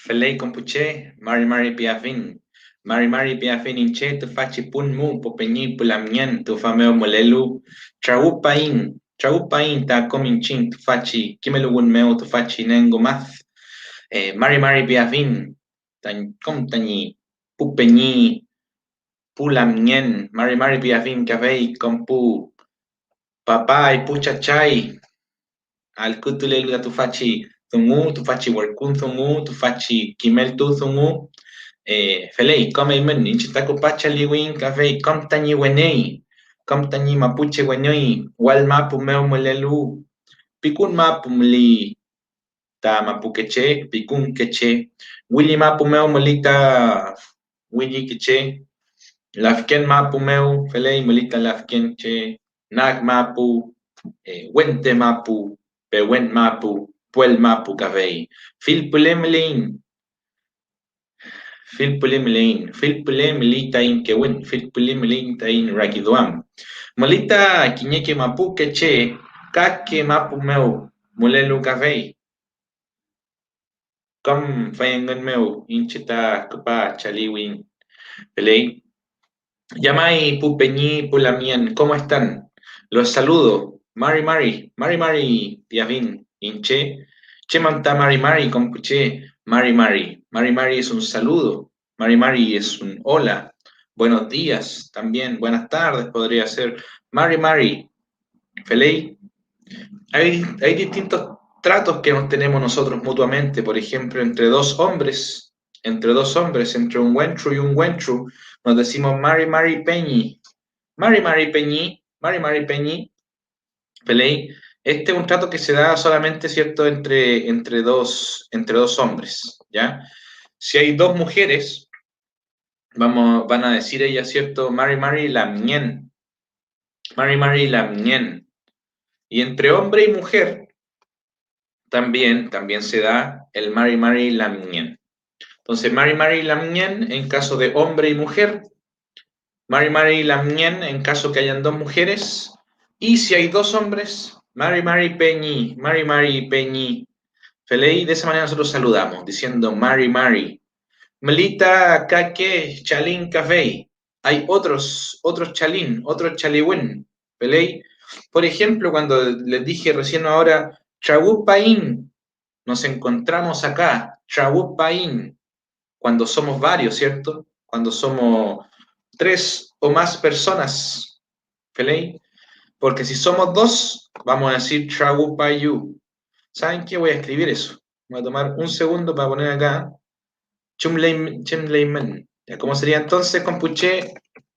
Felei compuche, Mari piafin. Mari piafin inche, tu faci pun mu, popeni pulamien, tu fameo molelu. Traupain ta cominchin, tu faci, kimelugun meu, tu faci nengo math. Mari piafin, tan com tani, pupeni, pulamien, Mari piafin, cavei, compu, papai, puchachai, al kutulelu tu faci, thungu, tu faci workun thungu, tu faci kimel tu thungu. Felei, come men, inchitaco pacha liwin, café, com tani wenei, com tani mapuche wenei, wal mapu meo molelu, pikun mapu mli, ta mapu queche, pikun queche, willy mapu meo molita, willy queche, lafken mapu meo, felei, molita lafken che, nag mapu, wente mapu, pewent mapu, puel mapu café, fil pulemlin, Phil Pulim Litain Kewin, Phil Pulim Litain Rakiduam. Molita Kiñeke Mapu Keche, Kake Mapu Meu, Mulelu Café, Com Fayangan Meu, Inchita Kupa Chaliwin, Pelei. Yamai Pupeñi Pulamien, ¿cómo están? Los saludo. Mari, Piavin, Inche. Che manta Mari, compuche. Mari es un saludo. Mari es un hola. Buenos días también. Buenas tardes podría ser. Mari, Felei. Hay distintos tratos que nos tenemos nosotros mutuamente, por ejemplo, entre un Wentru y un Wentru, nos decimos Mari Peñi, Mari Peñi, Pelei. Este es un trato que se da solamente, ¿cierto?, entre dos hombres, ¿ya? Si hay dos mujeres, van a decir ellas, ¿cierto? Mari la mien. Y entre hombre y mujer, también se da el Mari Lamien. Entonces, Mari Lamien en caso de hombre y mujer, Mari Lamien en caso que hayan dos mujeres, y si hay dos hombres, Mari Peñi. Felei, de esa manera nosotros saludamos, diciendo Mari. Melita Kake Chalín Café. Hay otros otros chaliwin. Felei. Por ejemplo, cuando les dije recién ahora, Chagupain, nos encontramos acá, Chagupain, cuando somos varios, ¿cierto? Cuando somos tres o más personas, ¿felei? Porque si somos dos, vamos a decir Chagupayu. ¿Saben qué? Voy a escribir eso. Voy a tomar un segundo para poner acá Chumleimen. ¿Cómo sería entonces, compuche?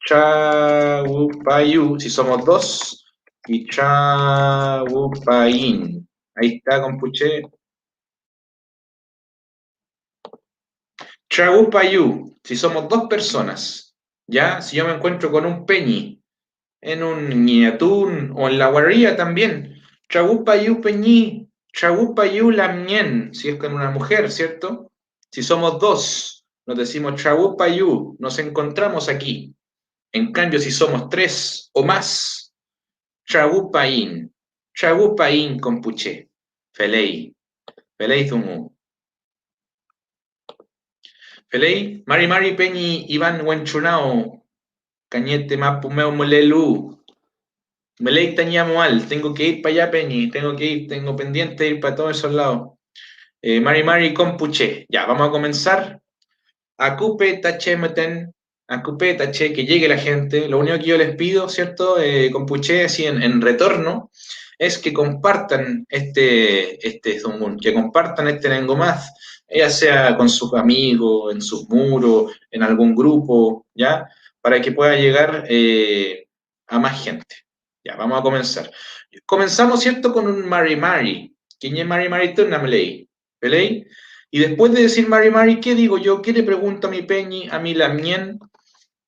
Chagupayu, si somos dos, y Chagupayin. Ahí está, compuche. Chagupayu, si somos dos personas, ¿ya? Si yo me encuentro con un peñi en un ñatún o en la guarría también. Chagupayu peñi, Chagupayu lamien, si es con una mujer, ¿cierto? Si somos dos, nos decimos Chagupayu, nos encontramos aquí. En cambio, si somos tres o más, Chagupain compuche, Felei, Felei Zumu. Felei, Mari Peñi, Iván Huenchunao, Cañete Mapumeo Molelu, Melei Tañamual, tengo que ir para allá, Peñi, tengo pendiente de ir para todos esos lados. Mari Compuche, ya, vamos a comenzar. Acupe Tachemeten, Acupe Tache, que llegue la gente. Lo único que yo les pido, ¿cierto? Compuche, así en retorno, es que compartan este Zungun, que compartan este Nengomaz, ya sea con sus amigos, en sus muros, en algún grupo, ¿ya? Para que pueda llegar a más gente. Ya, vamos a comenzar. Comenzamos, ¿cierto? Con un Mari. ¿Quién es Mari Tunamley? ¿Pelei? Y después de decir Mari, ¿qué digo yo? ¿Qué le pregunto a mi Peñi, a mi Lamien?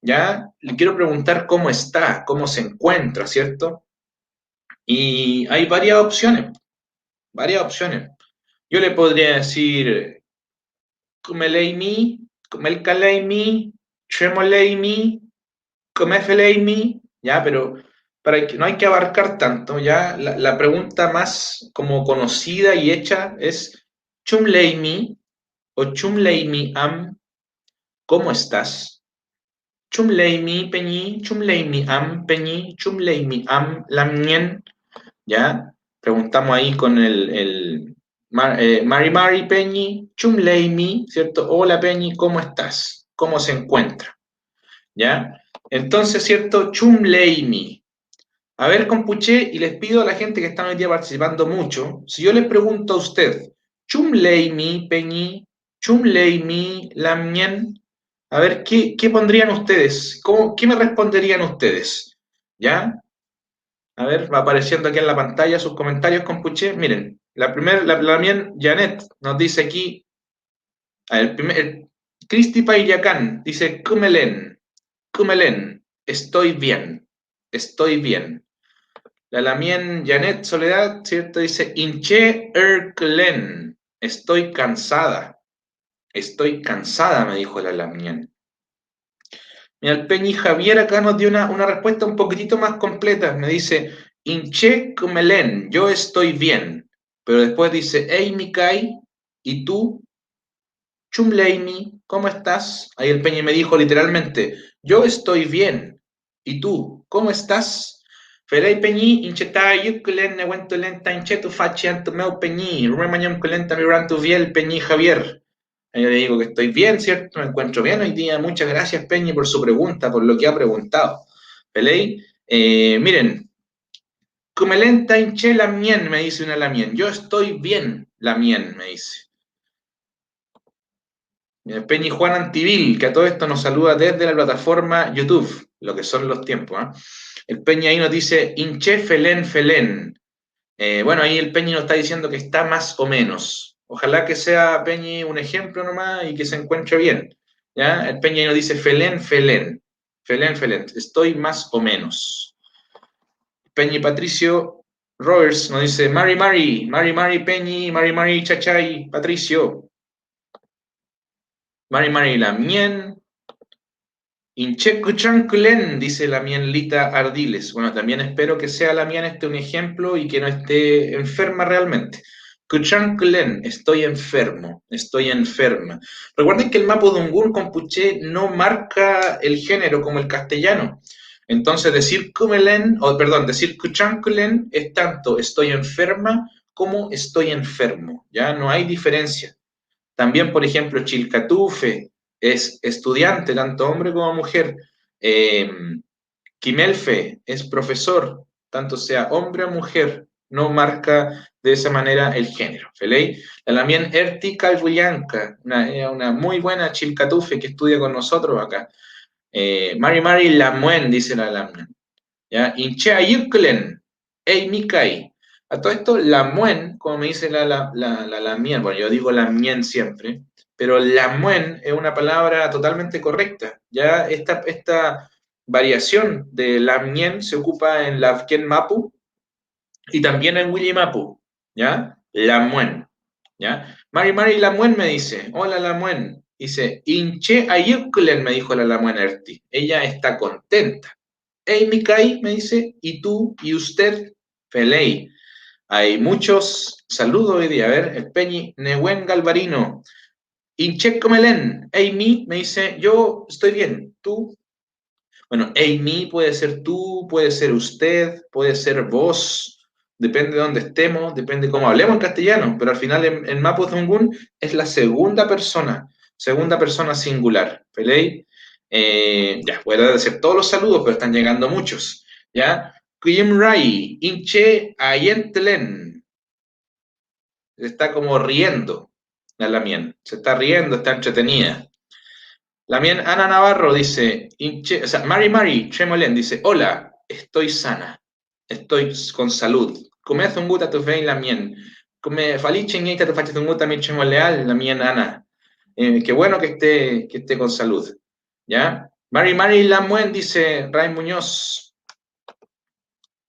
¿Ya? Le quiero preguntar cómo está, cómo se encuentra, ¿cierto? Y hay varias opciones. Yo le podría decir, Kumeleimi, Kumelkaleimi, Tremoleimi, Comefeleimi, ¿ya? Pero para que no hay que abarcar tanto, ¿ya? La pregunta más como conocida y hecha es Chumleimi, o chumleimi am, ¿cómo estás? Chumleimi peñi, chumleimi am peñi, chumleimi am lamien. ¿Ya? Preguntamos ahí con Mari Mari Peñi, chumleimi, ¿cierto? Hola Peñi, ¿cómo estás? ¿Cómo se encuentra? ¿Ya? Entonces, ¿cierto? Chumleimi. A ver, compuché, y les pido a la gente que está hoy día participando mucho, si yo les pregunto a usted, chumleimi Peñi, chumleimi lamien, a ver, ¿qué pondrían ustedes? ¿Qué me responderían ustedes? ¿Ya? A ver, va apareciendo aquí en la pantalla sus comentarios, compuché. Miren, la primera, la mía, Janet, nos dice aquí, a ver, Cristi Paillacán dice, Cumelen, estoy bien. La Lamien Janet Soledad, ¿cierto? Dice, Inche Erklen, estoy cansada, me dijo la Lamien. Mira, el Peñi Javier acá nos dio una respuesta un poquitito más completa. Me dice, Inche Kumelen, yo estoy bien. Pero después dice, Hey Mikai, ¿y tú? Chumleimi, ¿cómo estás? Ahí el Peñi me dijo literalmente, yo estoy bien. ¿Y tú? ¿Cómo estás? Felei Peñi, Incheta Yukulen, Nehuento Lenta, Inchetu Fachi, Antumeu Peñi, Remañam Kulenta, Mirantu Viel, Peñi Javier. Yo le digo que estoy bien, ¿cierto? Me encuentro bien hoy día. Muchas gracias, Peñi, por su pregunta, por lo que ha preguntado. Peley, miren, Cumelenta hinché la mien, me dice una lamien. Yo estoy bien, la mien, me dice. Peñi Juan Antivil, que a todo esto nos saluda desde la plataforma YouTube, lo que son los tiempos. El Peñi ahí nos dice, hinché felén, felén. Bueno, ahí el Peñi nos está diciendo que está más o menos. Ojalá que sea Peñi un ejemplo nomás y que se encuentre bien. ¿Ya? El Peñi nos dice felén, felén. Felén, felén. Estoy más o menos. Peñi Patricio Roberts nos dice Mari, Mari, Mari, Mari, Peñi, Mari, Mari, Chachay, Patricio. Mari, Mari, la mien. Incheco Chanclen, dice la mienlita Ardiles. Bueno, también espero que sea la mien un ejemplo y que no esté enferma realmente. Kuchanklen, estoy enfermo, estoy enferma. Recuerden que el Mapudungun Compuché no marca el género como el castellano. Entonces decir Kumelen, o perdón, decir Kuchanklen es tanto estoy enferma como estoy enfermo. Ya no hay diferencia. También, por ejemplo, Chilcatufe es estudiante, tanto hombre como mujer. Eh, Quimelfe es profesor, tanto sea hombre o mujer, no marca de esa manera el género. ¿Feley? La Lamien Erti Calvuyanca, una muy buena Chilcatufe que estudia con nosotros acá. Mari Mari Lamuen, dice la Lamien. ¿Ya? Inche Ayuklen, Ey Mikai. A todo esto, Lamuen, como me dice la Lamien, bueno, yo digo Lamien siempre, pero Lamuen es una palabra totalmente correcta. Ya esta variación de Lamien se ocupa en la Afken Mapu y también en Willy Mapu, ¿ya? Lamuen, ¿ya? Mari Mari Lamuen me dice, hola Lamuen, dice, Inche Ayuklen, me dijo la Lamuen Erti, ella está contenta. Hey, Mikai, me dice, ¿y tú? ¿Y usted? Feley. Hay muchos saludos hoy día. A ver, el Peñi, Nehuen Galvarino. Inche Comelen. Hey, mi, me dice, yo estoy bien. ¿Tú? Bueno, hey, mi puede ser tú, puede ser usted, puede ser vos. Depende de dónde estemos, depende cómo hablemos en castellano. Pero al final en Mapudungun es la segunda persona singular. Feley. Ya, puedo decir todos los saludos, pero están llegando muchos. ¿Ya? Kuyim Rai, Inche Ayentelen. Está como riendo la Lamien. Se está riendo, está entretenida. Lamien Ana Navarro dice, Inche, o sea, Mari Mari Tremolen dice, hola, estoy sana, estoy con salud. Come hace un guta tu fe Lamien. Come falice y te faches un guta mi Tremoleal, Lamien Ana. Qué bueno que esté con salud. ¿Ya? Mari Mari Lamuen dice Ray Muñoz.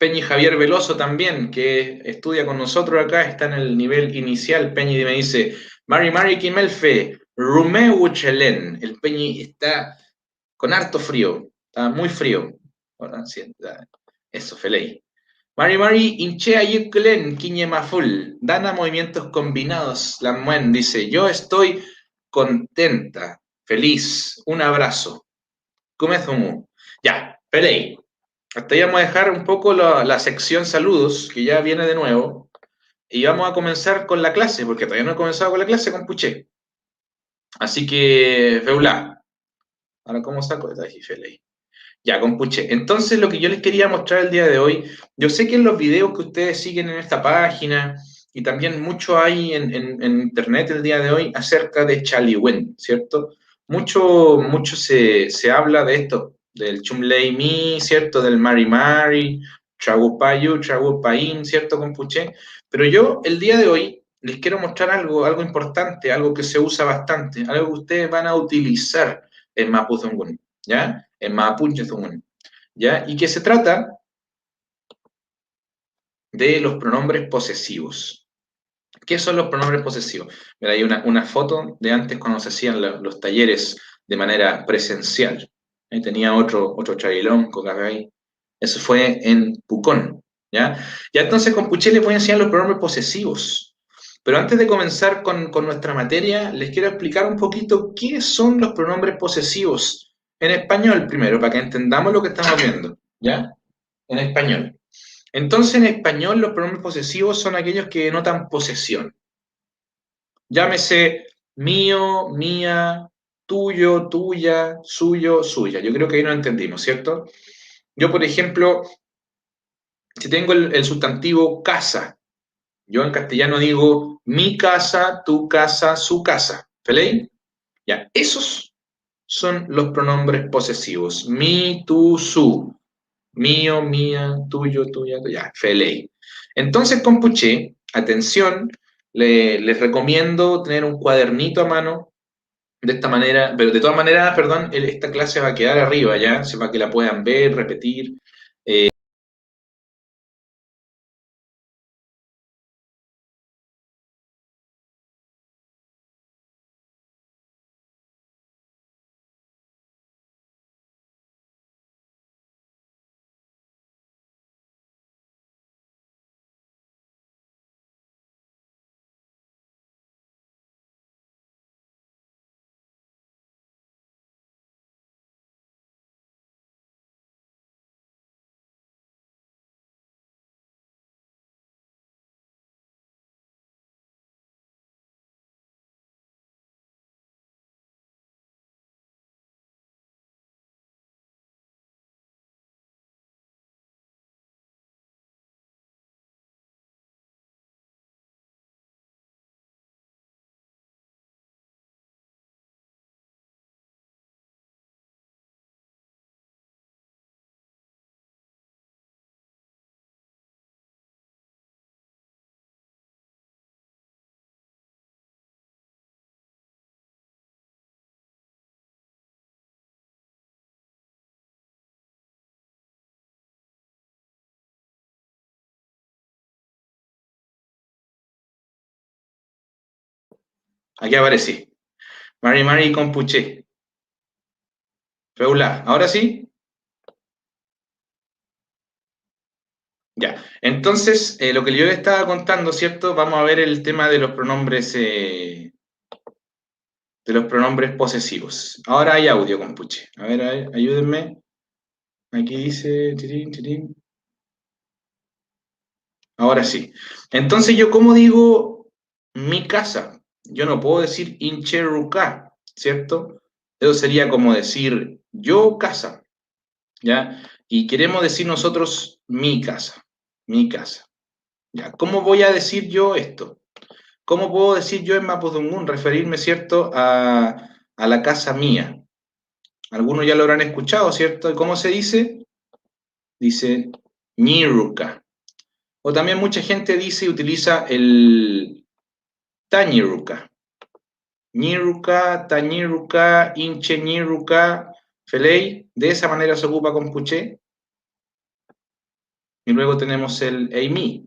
Peñi Javier Veloso también, que estudia con nosotros acá, está en el nivel inicial. Peñi me dice, Mari Mari Kimelfe, Rumeu Chelen. El Peñi está con harto frío, está muy frío. Bueno, sí, eso, Feley. Mari Mari Inchea Yuklen, Quiñe Maful. Dana Movimientos Combinados. Lamuen dice, yo estoy contenta, feliz, un abrazo. Kumezumu. Ya, Pelei. Hasta ahí vamos a dejar un poco la sección saludos, que ya viene de nuevo, y vamos a comenzar con la clase, porque todavía no he comenzado con la clase con Puché. Así que, Feula. Ahora, ¿cómo saco? Ahí, Feley. Ya, con Puché. Entonces, lo que yo les quería mostrar el día de hoy, yo sé que en los videos que ustedes siguen en esta página, y también mucho hay en internet el día de hoy acerca de Chaliwen, ¿cierto? Mucho se habla de esto, del Chumley Mi, ¿cierto? Del Mari Mari, Chagupayu, Chagupain, ¿cierto? Con Puché. Pero yo el día de hoy les quiero mostrar algo importante, algo que se usa bastante, algo que ustedes van a utilizar en Mapudungun, ¿ya? En Mapuche Zungun, ¿ya? Y que se trata de los pronombres posesivos. ¿Qué son los pronombres posesivos? Mira, hay una foto de antes cuando se hacían los talleres de manera presencial. Ahí tenía otro chavilón con ahí. Eso fue en Pucón, ¿ya? Ya entonces con Puché les voy a enseñar los pronombres posesivos. Pero antes de comenzar con nuestra materia, les quiero explicar un poquito qué son los pronombres posesivos en español primero, para que entendamos lo que estamos viendo, ¿ya? En español. Entonces, en español, los pronombres posesivos son aquellos que denotan posesión. Llámese mío, mía, tuyo, tuya, suyo, suya. Yo creo que ahí nos entendimos, ¿cierto? Yo, por ejemplo, si tengo el sustantivo casa, yo en castellano digo mi casa, tu casa, su casa. ¿Feley? Ya, esos son los pronombres posesivos. Mi, tu, su. Mío, mía, tuyo, tuya, ya, Feley. Entonces, con Puché, atención, les recomiendo tener un cuadernito a mano de esta manera, pero de todas maneras, perdón, esta clase va a quedar arriba ya, para que la puedan ver, repetir. Aquí aparecí. Mari Mari con Puché. Feula, ¿ahora sí? Ya. Entonces, lo que yo les estaba contando, ¿cierto? Vamos a ver el tema de los pronombres posesivos. Ahora hay audio con Puché. A ver, ayúdenme. Aquí dice. Tirín, tirín. Ahora sí. Entonces, ¿yo cómo digo mi casa? Yo no puedo decir Incheruka, ¿cierto? Eso sería como decir yo casa, ¿ya? Y queremos decir nosotros mi casa, mi casa. ¿Ya? ¿Cómo voy a decir yo esto? ¿Cómo puedo decir yo en Mapudungun, referirme, ¿cierto?, a la casa mía? Algunos ya lo habrán escuchado, ¿cierto? ¿Y cómo se dice? Dice Niruka. O también mucha gente dice y utiliza el Tañiruka. Ñiruka, Tañiruka, Inche Ñiruka, Feley. De esa manera se ocupa con Puché. Y luego tenemos el Eimi,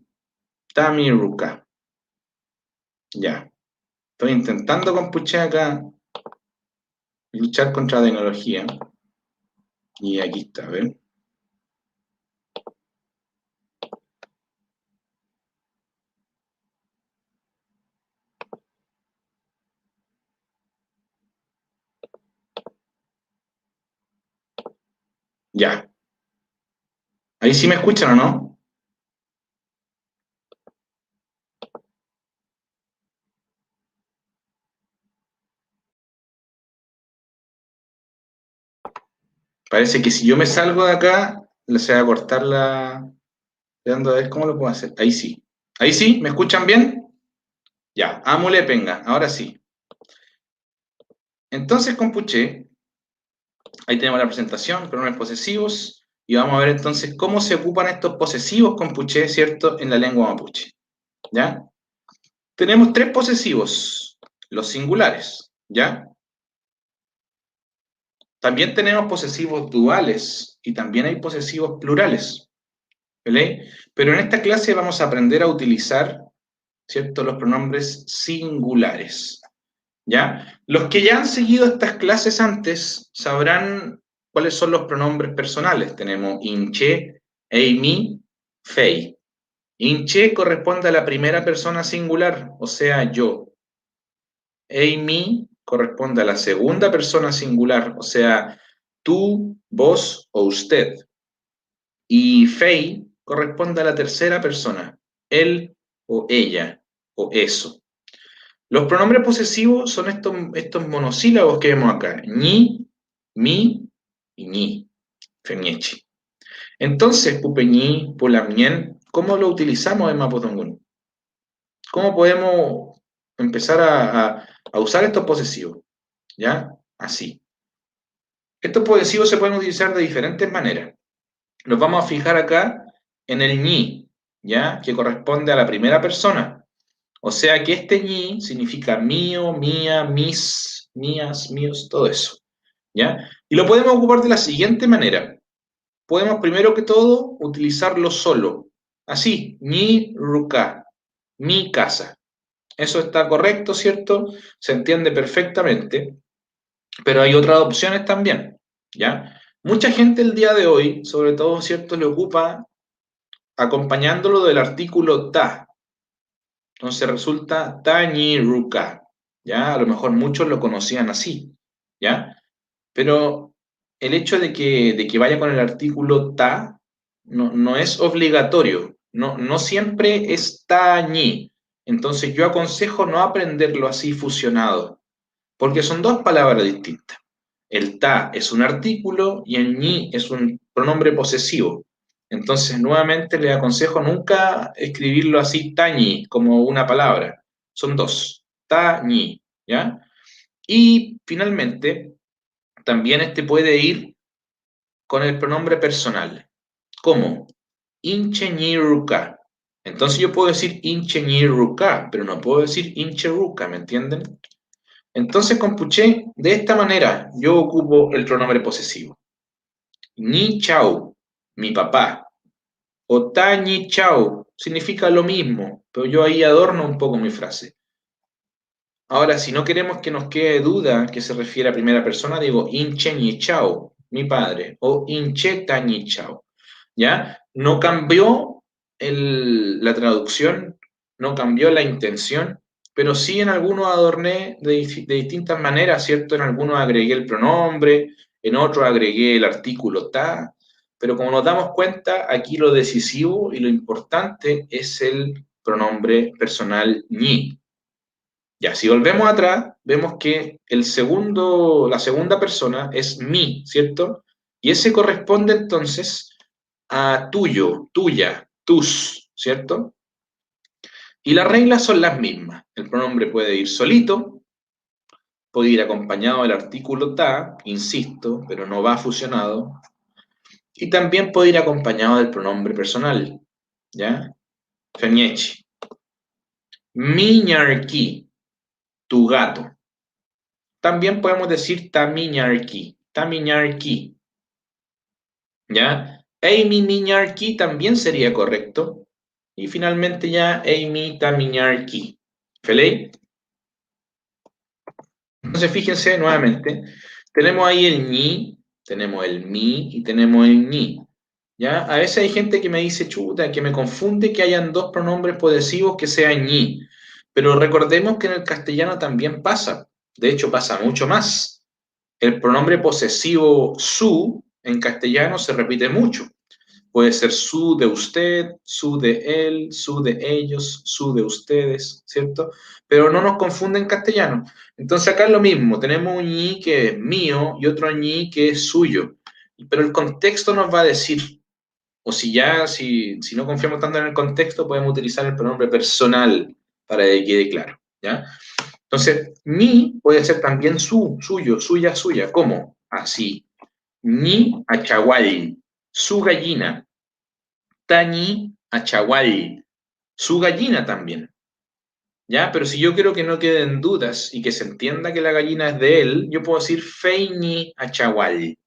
Tamiruka. Ya. Estoy intentando con Puché acá luchar contra la tecnología. Y aquí está, ¿ven? Ya. Ahí sí me escuchan, ¿o no? Parece que si yo me salgo de acá, se va a cortar la... Dando a ver cómo lo puedo hacer. Ahí sí. Ahí sí, ¿me escuchan bien? Ya, ámule penga, ahora sí. Entonces, compuché, ahí tenemos la presentación, pronombres posesivos, y vamos a ver entonces cómo se ocupan estos posesivos compuché, ¿cierto?, en la lengua mapuche. ¿Ya? Tenemos tres posesivos, los singulares, ¿ya? También tenemos posesivos duales y también hay posesivos plurales, ¿vale? Pero en esta clase vamos a aprender a utilizar, ¿cierto?, los pronombres singulares, ¿ya? Los que ya han seguido estas clases antes sabrán cuáles son los pronombres personales. Tenemos inche, eimi, fei. Inche corresponde a la primera persona singular, o sea, yo. Eimi corresponde a la segunda persona singular, o sea, tú, vos o usted. Y fei corresponde a la tercera persona, él o ella o eso. Los pronombres posesivos son estos monosílabos que vemos acá, ñi, mi y ñi, feñechi. Entonces, pupeñi, pulamien, ¿cómo lo utilizamos en Mapudungun? ¿Cómo podemos empezar a usar estos posesivos? ¿Ya? Así. Estos posesivos se pueden utilizar de diferentes maneras. Nos vamos a fijar acá en el ñi, ¿ya? Que corresponde a la primera persona. O sea que este ñi significa mío, mía, mis, mías, míos, todo eso. ¿Ya? Y lo podemos ocupar de la siguiente manera. Podemos primero que todo utilizarlo solo. Así, ñi ruka, mi casa. Eso está correcto, ¿cierto? Se entiende perfectamente. Pero hay otras opciones también. ¿Ya? Mucha gente el día de hoy, sobre todo, ¿cierto?, le ocupa acompañándolo del artículo ta. Entonces resulta Tañiruka, ¿ya? A lo mejor muchos lo conocían así, ¿ya? Pero el hecho de que vaya con el artículo ta no es obligatorio, no siempre es tañi. Entonces yo aconsejo no aprenderlo así fusionado, porque son dos palabras distintas. El ta es un artículo y el ñi es un pronombre posesivo. Entonces, nuevamente les aconsejo nunca escribirlo así tañi como una palabra. Son dos. Tañi, ¿ya? Y finalmente, también este puede ir con el pronombre personal. ¿Cómo? Incheñiruka. Entonces yo puedo decir incheñiruka, pero no puedo decir incheruka, ¿me entienden? Entonces, compuché, de esta manera yo ocupo el pronombre posesivo. Ni chau, mi papá. O ta ni chau, significa lo mismo, pero yo ahí adorno un poco mi frase. Ahora, si no queremos que nos quede duda que se refiere a primera persona, digo inche ni chau, mi padre, o inche ta ni chau. ¿Ya? No cambió la traducción, no cambió la intención, pero sí en algunos adorné de distintas maneras, ¿cierto? En algunos agregué el pronombre, en otros agregué el artículo ta, pero como nos damos cuenta, aquí lo decisivo y lo importante es el pronombre personal ñi. Ya, si volvemos atrás, vemos que la segunda persona es mi, ¿cierto? Y ese corresponde entonces a tuyo, tuya, tus, ¿cierto? Y las reglas son las mismas. El pronombre puede ir solito, puede ir acompañado del artículo ta, insisto, pero no va fusionado, y también puede ir acompañado del pronombre personal, ¿ya? Feñechi. Miñarqui, tu gato. También podemos decir tamiñarqui, tamiñarqui, ¿ya? Amy miñarqui también sería correcto. Y finalmente ya Amy tamiñarqui. ¿Feley? Entonces fíjense nuevamente, tenemos ahí el ñi, tenemos el mi y tenemos el ñi. ¿Ya? A veces hay gente que me dice, chuta, que me confunde que hayan dos pronombres posesivos que sean ñi. Pero recordemos que en el castellano también pasa. De hecho, pasa mucho más. El pronombre posesivo su en castellano se repite mucho. Puede ser su de usted, su de él, su de ellos, su de ustedes, ¿cierto? Pero no nos confunde en castellano. Entonces acá es lo mismo, tenemos un ñi que es mío y otro ñi que es suyo. Pero el contexto nos va a decir, o si no confiamos tanto en el contexto, podemos utilizar el pronombre personal para que quede claro, ¿ya? Entonces, ñi puede ser también su, suyo, suya, suya. ¿Cómo? Así. Ñi achagual, su gallina. Tañi achagual, su gallina también. ¿Ya? Pero si yo quiero que no queden dudas y que se entienda que la gallina es de él, yo puedo decir feini achagual.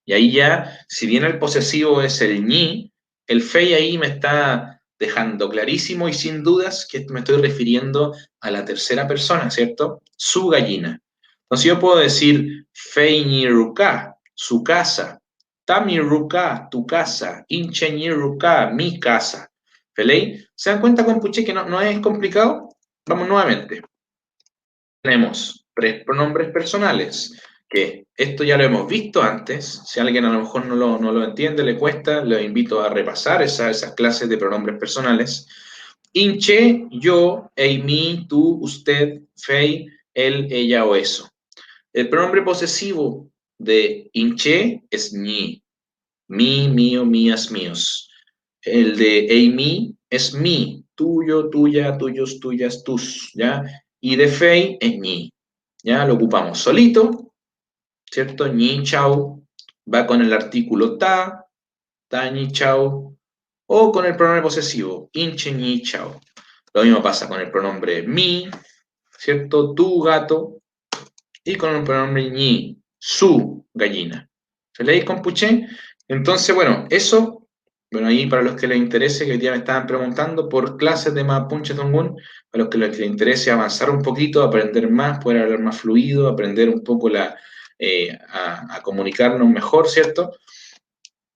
Y ahí ya, si bien el posesivo es el ñi, el fei ahí me está dejando clarísimo y sin dudas que me estoy refiriendo a la tercera persona, ¿cierto? Su gallina. Entonces yo puedo decir fei ni ruka, su casa. Tami ruka, tu casa. Inche ni ruka, mi casa. ¿Feley? ¿Se dan cuenta, compuche, que no es complicado? Vamos nuevamente. Tenemos pronombres personales, que esto ya lo hemos visto antes. Si alguien a lo mejor no lo entiende, le cuesta, le invito a repasar esas clases de pronombres personales. Inche, yo, ei, mi, tú, usted, fei, él, ella o eso. El pronombre posesivo de inche es ñi. Mi, mío, mías, míos. El de ei, mi es mi. Tuyo, tuya, tuyos, tuyas, tus. ¿Ya? Y de fei es ñi. ¿Ya? Lo ocupamos solito, ¿cierto? Ñi, chau, va con el artículo ta, ñi, chau, o con el pronombre posesivo, inche, ñi, chau. Lo mismo pasa con el pronombre mi, ¿cierto? Tu gato, y con el pronombre ñi, su gallina. ¿Se leéis, compuché? Entonces, bueno, eso, bueno, ahí para los que les interese, que hoy día me estaban preguntando por clases de Mapunche Tongun, para los que les interese avanzar un poquito, aprender más, poder hablar más fluido, aprender un poco a comunicarnos mejor, ¿cierto?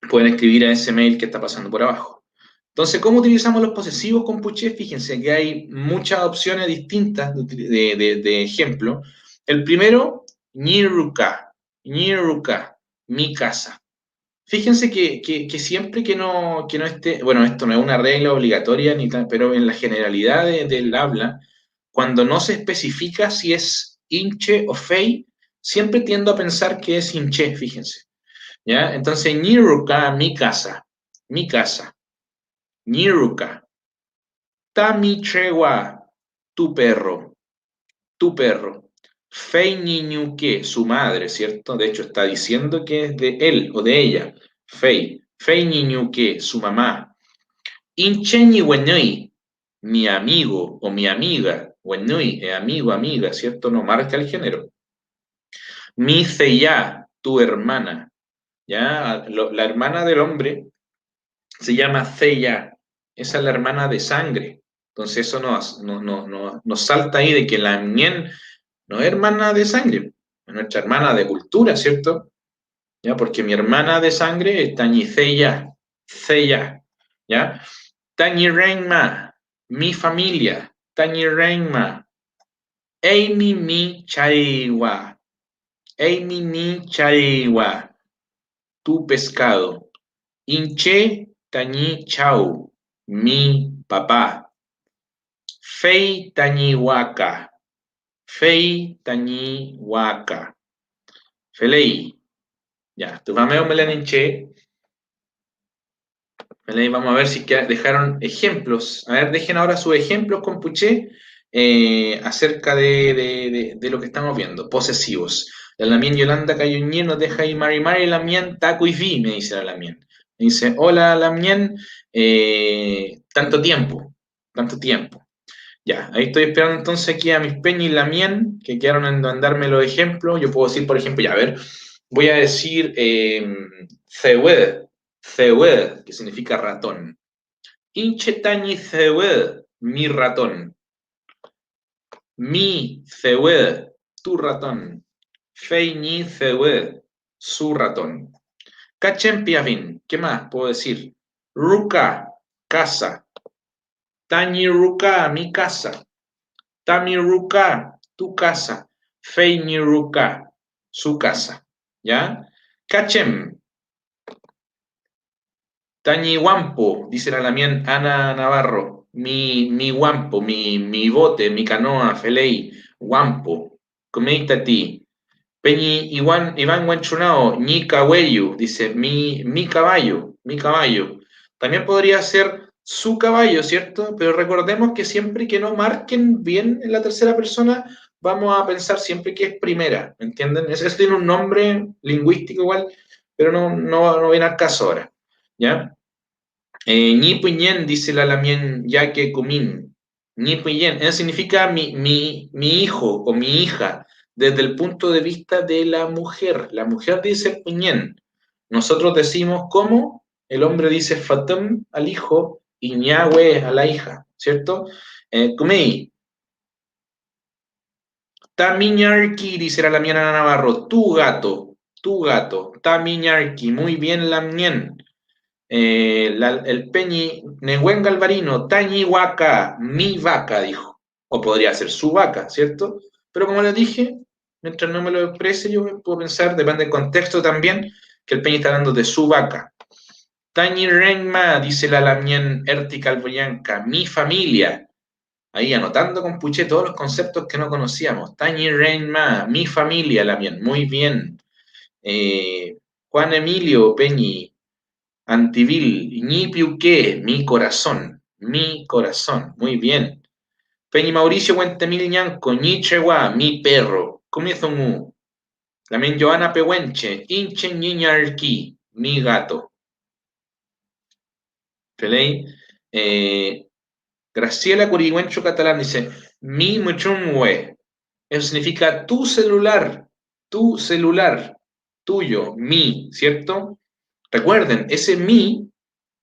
Pueden escribir a ese mail que está pasando por abajo. Entonces, ¿cómo utilizamos los posesivos con Puché? Fíjense que hay muchas opciones distintas de ejemplo. El primero, Niruka, Niruka, mi casa. Fíjense que siempre que no esté, bueno, esto no es una regla obligatoria, ni tan, pero en la generalidad del habla, cuando no se especifica si es inche o fei, siempre tiendo a pensar que es inche, fíjense. ¿Ya? Entonces, Niruka, mi casa, mi casa. Niruka. Tamichewa, tu perro, tu perro. Fei Niñuke, su madre, ¿cierto? De hecho, está diciendo que es de él o de ella. Fei. Fei Niñuke, su mamá. Incheñi Wenui, mi amigo o mi amiga. Wenui, amigo, amiga, ¿cierto? No marca el género. Mi Ceya, tu hermana. ¿Ya? La hermana del hombre se llama Ceya. Esa es la hermana de sangre. Entonces eso nos salta ahí de que la Mien no es hermana de sangre, es nuestra hermana de cultura, ¿cierto? ¿Ya? Porque mi hermana de sangre es Tañi Ceya, Ceya, ¿ya? Tañi Renma, mi familia, Tañi Renma, Eimi mi Chaiwa, Eimi mi Chaiwa, tu pescado. Inche Tañi Chau, mi papá. Fei Tañihuaca, Fei Tañihuaca. Felei. Ya, tu mameo me la hinché. Vamos a ver si dejaron ejemplos. A ver, dejen ahora sus ejemplos con Puché acerca de lo que estamos viendo. Posesivos. La Lamien Yolanda Cayuñé nos deja ahí Mari Lamien Taco y Vi, me dice la Lamien. Me dice, hola Lamien, tanto tiempo, tanto tiempo. Ya, ahí estoy esperando entonces aquí a mis Peña y Lamien, que quedaron en mandarme los ejemplos. Yo puedo decir, por ejemplo, ya, a ver, voy a decir Cewed, Cewed, que significa ratón. Inchetani Cewed, mi ratón. Mi Cewed, tu ratón. Feini Cewed, su ratón. Cachen Piavin, ¿qué más puedo decir? Ruka, casa. Tani Ruka, mi casa. Tamiruka, tu casa. Feiniruka, su casa. ¿Ya? Kachem, Tañi Guampo, dice la Lamien Ana Navarro. Mi guampo, mi bote, mi canoa, felei, guampo. Comeita ti. Peñi Iván Huanchunao, ñi cahuello, dice mi caballo, mi caballo. También podría ser su caballo, ¿cierto? Pero recordemos que siempre que no marquen bien en la tercera persona, vamos a pensar siempre que es primera, ¿entienden? Eso tiene un nombre lingüístico igual, pero no viene al caso ahora, ¿ya? Ñi puñen, dice la Lamien Yaque Kumin. Ñi puñen, eso significa mi hijo o mi hija, desde el punto de vista de la mujer. La mujer dice puñen. Nosotros decimos cómo, el hombre dice fatum al hijo y ñahue a la hija, ¿cierto? Kumei. Tamiñarki, dice la Lamien Navarro, tu gato, tu gato. Tamiñarki, muy bien Lamien. El Peñi Nehuen Galvarino, Tañi Huaca, mi vaca, dijo. O podría ser su vaca, ¿cierto? Pero como les dije, mientras no me lo exprese, yo puedo pensar, depende del contexto también, que el Peñi está hablando de su vaca. Tañi Renma, dice la Lamien Erti Calvoyanca, mi familia. Ahí anotando con Puché todos los conceptos que no conocíamos. Tañi Renma, mi familia, Lamien, muy bien. Juan Emilio Peñi, Antivil, ñi piuqué, mi corazón, muy bien. Peñi Mauricio Guentemil Ñanco, ñi chegua, mi perro, comienzo mu. También Joana Pehuenche, inche ñiñarqui, mi gato. Feley, Graciela Curigüencho Catalán dice, mi muchumwe. Eso significa tu celular, tuyo, mi, ¿cierto? Recuerden, ese mi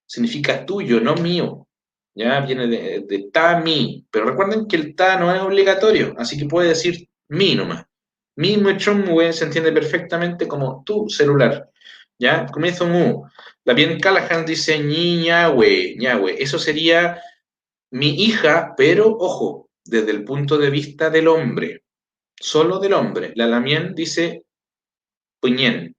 significa tuyo, no mío. Ya viene de ta, mi. Pero recuerden que el ta no es obligatorio, así que puede decir mi nomás. Mi muchumwe se entiende perfectamente como tu celular. ¿Ya? Comienzo mu. La bien Callahan dice ñi ñahue, ñahue. Eso sería mi hija, pero ojo, desde el punto de vista del hombre, solo del hombre. La Lamien dice puñén,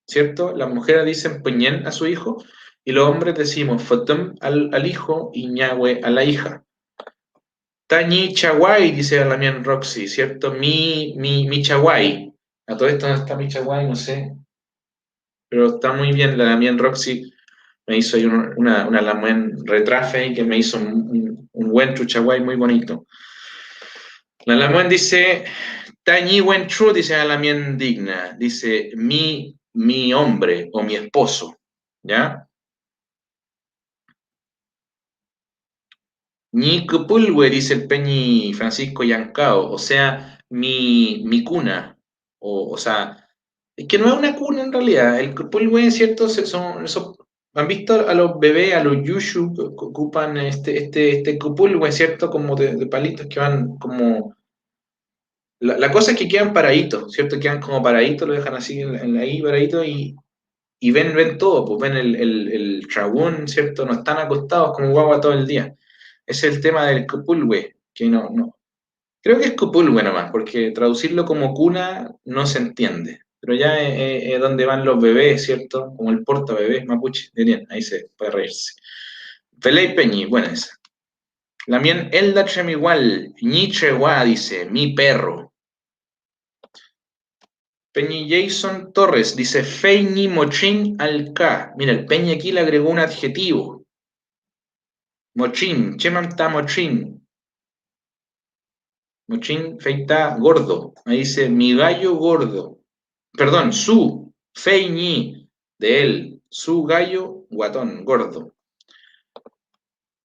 ¿cierto? Las mujeres dicen puñén a su hijo y los hombres decimos fotum al hijo y ñahue a la hija. Tañi Chaguay, dice la Lamien Roxy, ¿cierto? Mi Chaguay. A todo esto no está mi Chaguay, no sé, pero está muy bien la Lamien Roxy. Me hizo ahí una Lamien retrafe que me hizo un buen Chaguay muy bonito. La Lamien dice, Tañi Wenchu, dice la Lamien digna, dice mi hombre o mi esposo, ¿ya? Ñicupulwe, dice el Peñi Francisco Yancao, o sea, mi cuna, o sea, es que no es una cuna en realidad, el Cupulwe, ¿cierto? ¿Han visto a los bebés, a los yushu, que ocupan este Cupulwe, ¿cierto? Como de palitos que van como... La cosa es que quedan paraditos, ¿cierto? Quedan como paraditos, lo dejan así ahí paradito y ven todo, pues ven el tragún, ¿cierto? No están acostados como guagua todo el día. Ese es el tema del cupulwe, que no. Creo que es cupulwe nomás, porque traducirlo como cuna no se entiende. Pero ya es donde van los bebés, ¿cierto? Como el porta bebés mapuche, dirían, ahí se puede reírse. Feley Peñi, buena esa. La mien Elda Chemigual, Ñichegua dice, mi perro. Peñi Jason Torres dice, Feini Mochin Alca. Mira, el Peñi aquí le agregó un adjetivo. Mochin, Chemanta Mochin. Mochin feita gordo. Ahí dice, mi gallo gordo. Perdón, su, Feñi, de él. Su gallo guatón, gordo.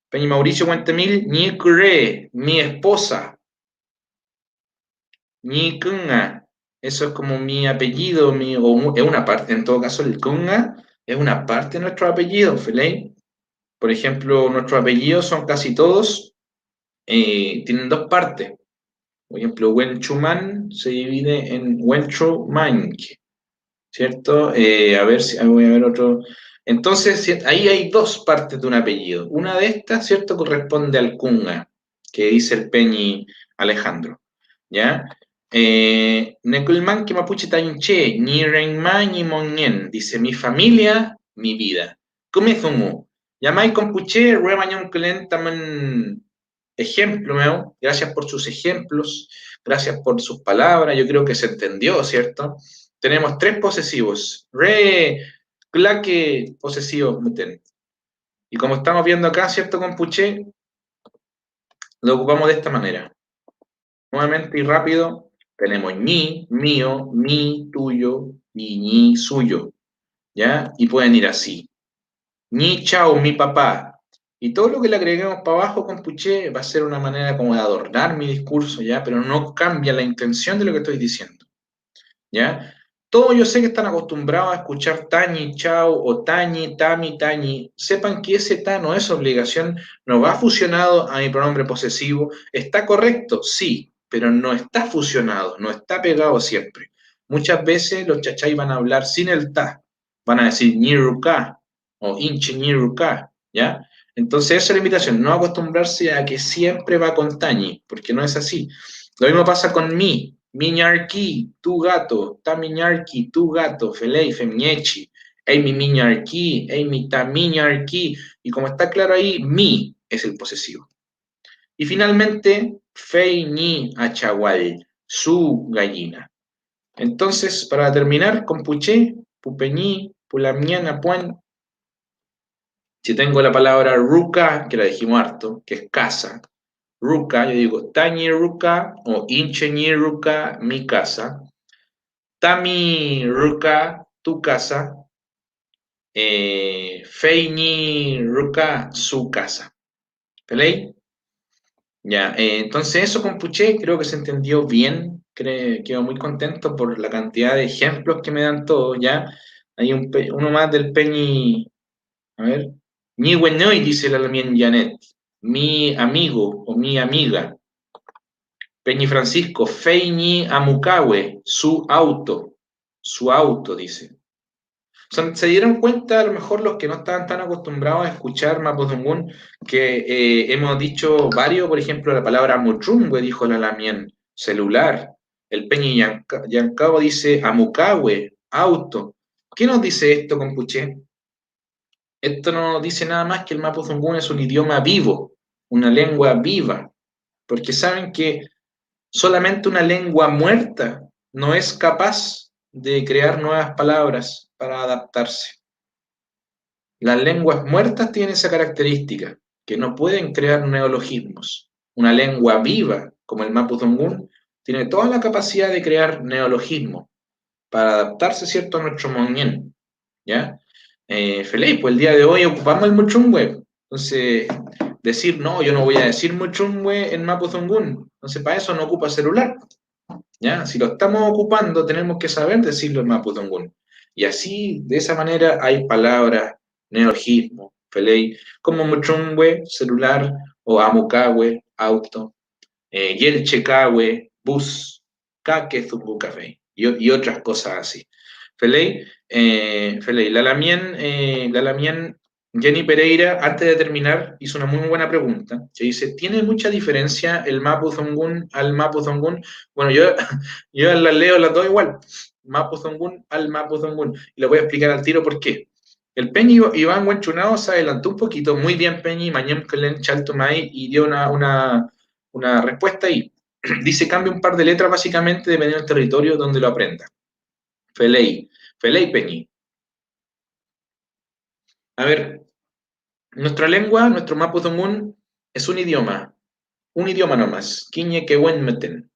Peñi Mauricio Guantemil, Ñi Cure, mi esposa. Ñi Cunga. Eso es como mi apellido, es una parte, en todo caso, el Cunga es una parte de nuestro apellido, Feley. Por ejemplo, nuestros apellidos son casi todos, tienen dos partes. Por ejemplo, Wenchuman se divide en Wenchumank, ¿cierto? A ver si voy a ver otro. Entonces, ahí hay dos partes de un apellido. Una de estas, ¿cierto? Corresponde al Kunga, que dice el Peñi Alejandro, ¿ya? Neculman que mapuche tainche, ni renma ni monien, dice mi familia, mi vida. Comezumu. Llamáis compuché, remañón clen también ejemplo, ¿no? Gracias por sus ejemplos, gracias por sus palabras, yo creo que se entendió, ¿cierto? Tenemos 3 posesivos. Re, claque, posesivos, meten. Y como estamos viendo acá, ¿cierto? Compuché, lo ocupamos de esta manera. Nuevamente y rápido, tenemos ñi, mío, mi, tuyo, y ñi, suyo, ¿ya? Y pueden ir así. Ñi, chao, mi papá. Y todo lo que le agreguemos para abajo con puché va a ser una manera como de adornar mi discurso, ¿ya? Pero no cambia la intención de lo que estoy diciendo, ¿ya? Todos yo sé que están acostumbrados a escuchar tañi, chao, o tañi, tami, tañi. Sepan que ese ta no es obligación, no va fusionado a mi pronombre posesivo. ¿Está correcto? Sí, pero no está fusionado, no está pegado siempre. Muchas veces los chachai van a hablar sin el ta, van a decir ñiruka o inche ñiruka, ¿ya? Entonces esa es la invitación, no acostumbrarse a que siempre va con tañi, porque no es así. Lo mismo pasa con mi. Miñarqui, tu gato. Ta miñarqui, tu gato. Felei, femñechi. Ei mi miñarqui, ei mi ta miñarqui. Y como está claro ahí, mi es el posesivo. Y finalmente, fei ñi achagual, su gallina. Entonces, para terminar, con puché, pupeñí, pulamiana, puan. Si tengo la palabra ruca, que la dijimos harto, que es casa, ruca, yo digo tañi ruca o incheñi ruca, mi casa. Tami ruca, tu casa. Feini ruca, su casa. ¿Pelei? Ya, entonces eso con Puché creo que se entendió bien. Quedo muy contento por la cantidad de ejemplos que me dan todos, ¿ya? Hay uno más del Peñi. A ver. Mi Wenoi, dice la Lamien Janet. Mi amigo o mi amiga. Peñi Francisco, Feini Amukawe, su auto, dice. O sea, se dieron cuenta, a lo mejor los que no estaban tan acostumbrados a escuchar Mapudungun, que hemos dicho varios, por ejemplo, la palabra Muchungwe, dijo la Lamien, celular. El Peñi Yancabo dice Amukawe, auto. ¿Qué nos dice esto, compuché? Esto no dice nada más que el Mapudungun es un idioma vivo, una lengua viva, porque saben que solamente una lengua muerta no es capaz de crear nuevas palabras para adaptarse. Las lenguas muertas tienen esa característica, que no pueden crear neologismos. Una lengua viva, como el Mapudungun, tiene toda la capacidad de crear neologismos para adaptarse, ¿cierto?, a nuestro monien, ¿ya? Felipe, pues el día de hoy ocupamos el Muchungwe. Entonces, decir, no, yo no voy a decir Muchungwe en Mapudungun. Entonces, para eso no ocupa celular, ¿ya? Si lo estamos ocupando, tenemos que saber decirlo en Mapudungun. Y así, de esa manera, hay palabras, neologismos, felei, como Muchungwe, celular, o Amukawe, auto, Yelchekawe, bus, Kake, café, y otras cosas así. Felei, Felei, la Lamien Jenny Pereira, antes de terminar, hizo una muy buena pregunta, que dice, ¿tiene mucha diferencia el Mapudungun al Mapudungun? Bueno, yo las leo las dos igual, Mapudungun al Mapudungun, y le voy a explicar al tiro por qué. El Peñi Iván Huenchunao se adelantó un poquito, muy bien Peñi, Mañem Kelen Chaltumay, y dio una respuesta ahí. Dice, cambia un par de letras básicamente dependiendo del territorio donde lo aprenda. Felei, Felei Peñi. A ver, nuestra lengua, nuestro Mapudungun, es un idioma nomás, Quiñe que meten,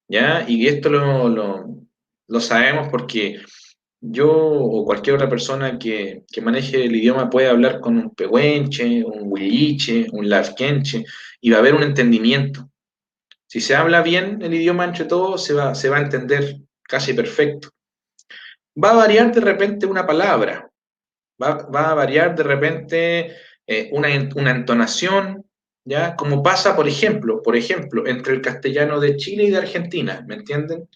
¿ya? Y esto lo sabemos porque yo o cualquier otra persona que maneje el idioma puede hablar con un pehuenche, un huilliche, un lafkenche, y va a haber un entendimiento. Si se habla bien el idioma entre todos, se va a entender casi perfecto. Va a variar de repente una palabra, va a variar de repente una entonación, ¿ya? Como pasa, por ejemplo, entre el castellano de Chile y de Argentina, ¿me entienden?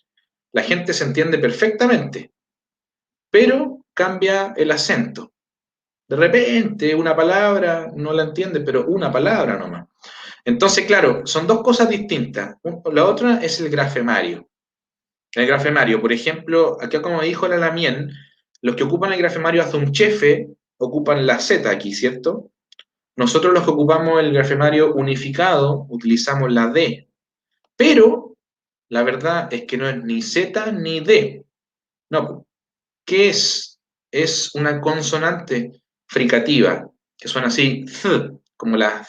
La gente se entiende perfectamente, pero cambia el acento. De repente una palabra no la entiende, pero una palabra nomás. Entonces, claro, son dos cosas distintas. La otra es el grafemario. El grafemario, por ejemplo, acá como dijo la Lamien, los que ocupan el grafemario azumchefe ocupan la Z aquí, ¿cierto? Nosotros los que ocupamos el grafemario unificado utilizamos la D, pero la verdad es que no es ni Z ni D. No, ¿qué es? Es una consonante fricativa, que suena así, th, como la,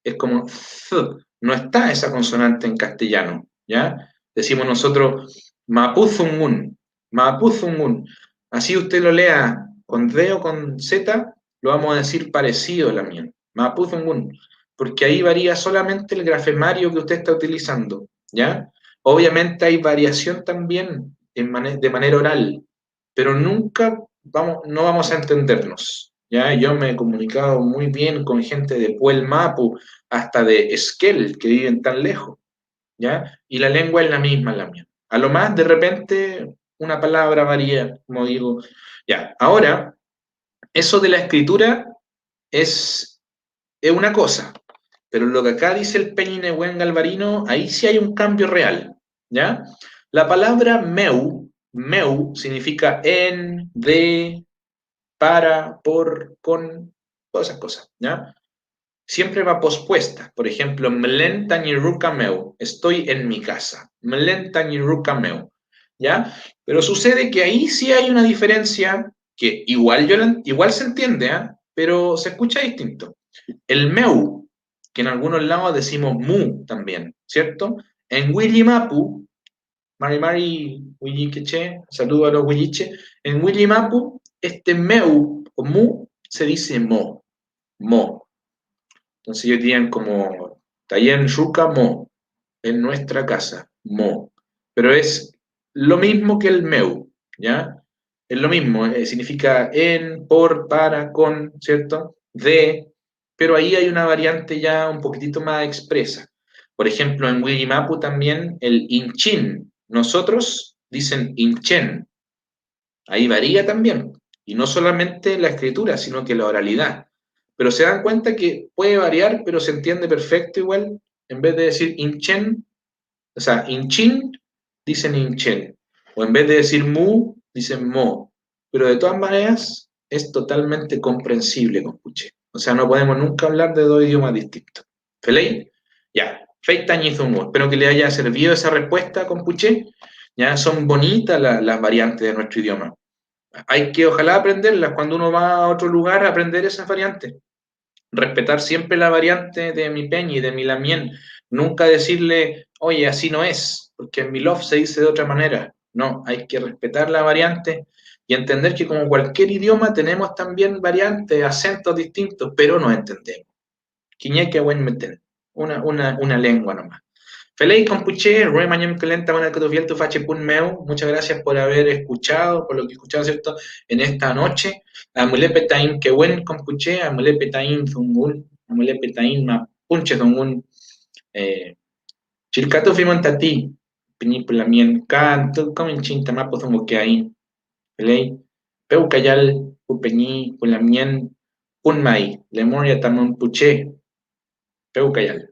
es como th. No está esa consonante en castellano, ¿ya? Decimos nosotros mapuzungun, mapuzungun. Así usted lo lea con D o con Z, lo vamos a decir parecido a la mía, mapuzungun, porque ahí varía solamente el grafemario que usted está utilizando, ¿ya? Obviamente hay variación también de manera oral, pero nunca no vamos a entendernos. ¿Ya? Yo me he comunicado muy bien con gente de Puel Mapu, hasta de Esquel, que viven tan lejos, ¿ya? Y la lengua es la misma, la mía. A lo más, de repente, una palabra varía, como digo. Ya, ahora, eso de la escritura es, es una cosa, pero lo que acá dice el Peñinehuen Galvarino, ahí sí hay un cambio real, ¿ya? La palabra meu significa en, de, para, por, con, todas esas cosas, ¿ya? Siempre va pospuesta. Por ejemplo, mlen tañiruca meu, estoy en mi casa. Mlen tañiruca meu, ¿ya? Pero sucede que ahí sí hay una diferencia que igual se entiende, ¿eh? Pero se escucha distinto. El meu, que en algunos lados decimos mu también, ¿cierto? En Willimapu, Mari Mari Williquiche, saludo a los Williche. En Willimapu, este meu o mu se dice mo. Entonces ellos dirían como Tayen Yuca mo, en nuestra casa, mo. Pero es lo mismo que el meu, ¿ya? Es lo mismo, significa en, por, para, con, ¿cierto? De, pero ahí hay una variante ya un poquitito más expresa. Por ejemplo, en Wigimapu también el inchin, nosotros dicen inchen, ahí varía también. Y no solamente la escritura, sino que la oralidad. Pero se dan cuenta que puede variar, pero se entiende perfecto igual. En vez de decir inchen, o sea, inchin, dicen inchen. O en vez de decir mu, dicen mo. Pero de todas maneras, es totalmente comprensible, compuche. O sea, no podemos nunca hablar de dos idiomas distintos. ¿Feley? Ya. Feitañizumu. Espero que le haya servido esa respuesta, compuche. Ya son bonitas las variantes de nuestro idioma. Hay que ojalá aprenderlas cuando uno va a otro lugar a aprender esas variantes. Respetar siempre la variante de mi peña y de mi lamien. Nunca decirle, oye, así no es, porque en mi love se dice de otra manera. No, hay que respetar la variante y entender que como cualquier idioma tenemos también variantes, acentos distintos, pero nos entendemos. Quiñeque buen meten. Una lengua nomás. Feliz compuche, Rue Mañón Calenta, Buena Cotofiel, tu fache pun meu. Muchas gracias por haber escuchado, por lo que escuchado, ¿cierto? En esta noche. Amule petain, que buen compuche, amule petain zungun, amule petain mapunche zungun. Chilcato fimontati, pinipula mien, canto, comen chinta mapo zungo que hay. Feliz, peu cayal, pupeñi, pulamien, pun mai, lemoria tamon puche, peu cayal.